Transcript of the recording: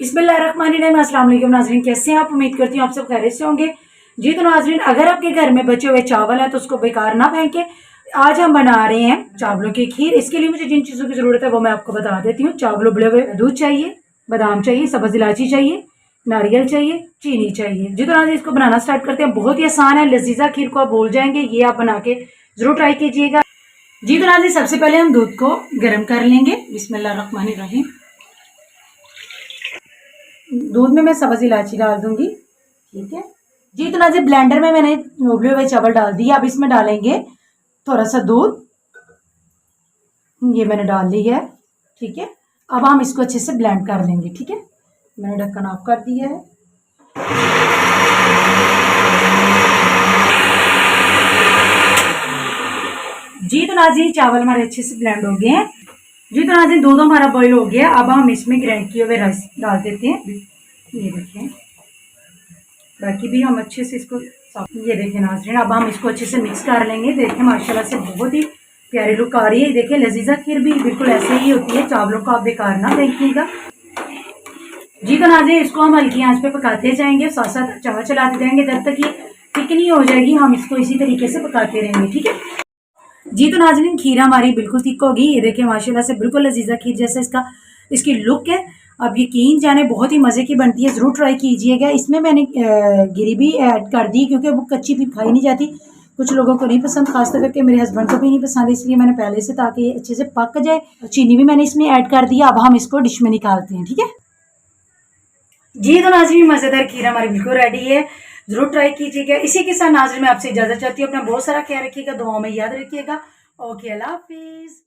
बिस्मिल्लाहिर्रहमानिर्रहीम। अस्सलाम वालेकुम नाज़रीन, कैसे हैं आप? उम्मीद करती हूँ आप सब खैरियत से होंगे। जी तो नाज़रीन, अगर आपके घर में बचे हुए चावल है तो उसको बेकार ना फेंके। आज हम बना रहे हैं चावलों की खीर। इसके लिए मुझे जिन चीज़ों की ज़रूरत है वो मैं आपको बता देती हूँ। चावल उबले हुए दूध चाहिए, बादाम चाहिए, सब्ज़ इलायची चाहिए, नारियल चाहिए, चीनी चाहिए। जी तो नाज़रीन, इसको बनाना स्टार्ट करते हैं। बहुत ही आसान है, लजीजा खीर को आप भूल जाएंगे। ये आप बना के ज़रूर ट्राई कीजिएगा। जी तो नाज़रीन, सबसे पहले हम दूध को गर्म कर लेंगे। बिस्मिल्लाहिर्रहमानिर्रहीम। दूध में मैं सब्ज़ इलायची डाल दूंगी। ठीक है जी। तो नाज़रीन, ब्लेंडर में मैंने उबले हुए चावल डाल दिए। अब इसमें डालेंगे थोड़ा सा दूध। ये मैंने डाल ली है। ठीक है, अब हम इसको अच्छे से ब्लेंड कर लेंगे। ठीक है, मैंने ढक्कन ऑफ कर दिया है। जी तो नाज़रीन, चावल हमारे अच्छे से ब्लेंड हो गए हैं। जी तो नाज़रीन, दूध हमारा बॉईल हो गया। अब हम इसमें ग्राइंड किए हुए राइस डाल देते हैं। ये देखें, बाकी भी हम अच्छे से इसको ये देखें नाज़रीन, अब हम इसको अच्छे से मिक्स कर लेंगे। देखें माशाल्लाह से बहुत ही प्यारी लुक आ रही है। देखें, लजीजा खीर भी बिल्कुल ऐसे ही होती है। चावलों को आप बेकार ना फेंकिएगा। जी तो नाज़रीन, इसको हम हल्की आंच पे पकाते जाएंगे, साथ साथ चावल चलाते जाएंगे जब तक ये थिक नहीं हो जाएगी। हम इसको इसी तरीके से पकाते रहेंगे। ठीक है जी। तो नाज़रीन, खीर हमारी बिल्कुल थिक होगी। ये देखें माशाल्लाह से बिल्कुल लजीजा खीर जैसा इसकी लुक है। अब यकीन जाने बहुत ही मज़े की बनती है, ज़रूर ट्राई कीजिएगा। इसमें मैंने गिरी भी ऐड कर दी क्योंकि वो कच्ची भी खाई नहीं जाती। कुछ लोगों को नहीं पसंद, खास करके मेरे हस्बैंड को भी नहीं पसंद, इसलिए मैंने पहले से, ताकि अच्छे से पक जाए। चीनी भी मैंने इसमें ऐड कर दिया। अब हम इसको डिश में निकालते हैं। ठीक है जी। तो नाज़रीन, मज़ेदार खीर हमारी बिल्कुल रेडी है, ज़रूर ट्राई कीजिएगा। इसी के साथ नाज़रीन, मैं आपसे इजाज़त चाहती हूँ। अपना बहुत सारा ख्याल रखिएगा, दुआओं में याद रखिएगा। ओके, अल्लाह हाफिज़।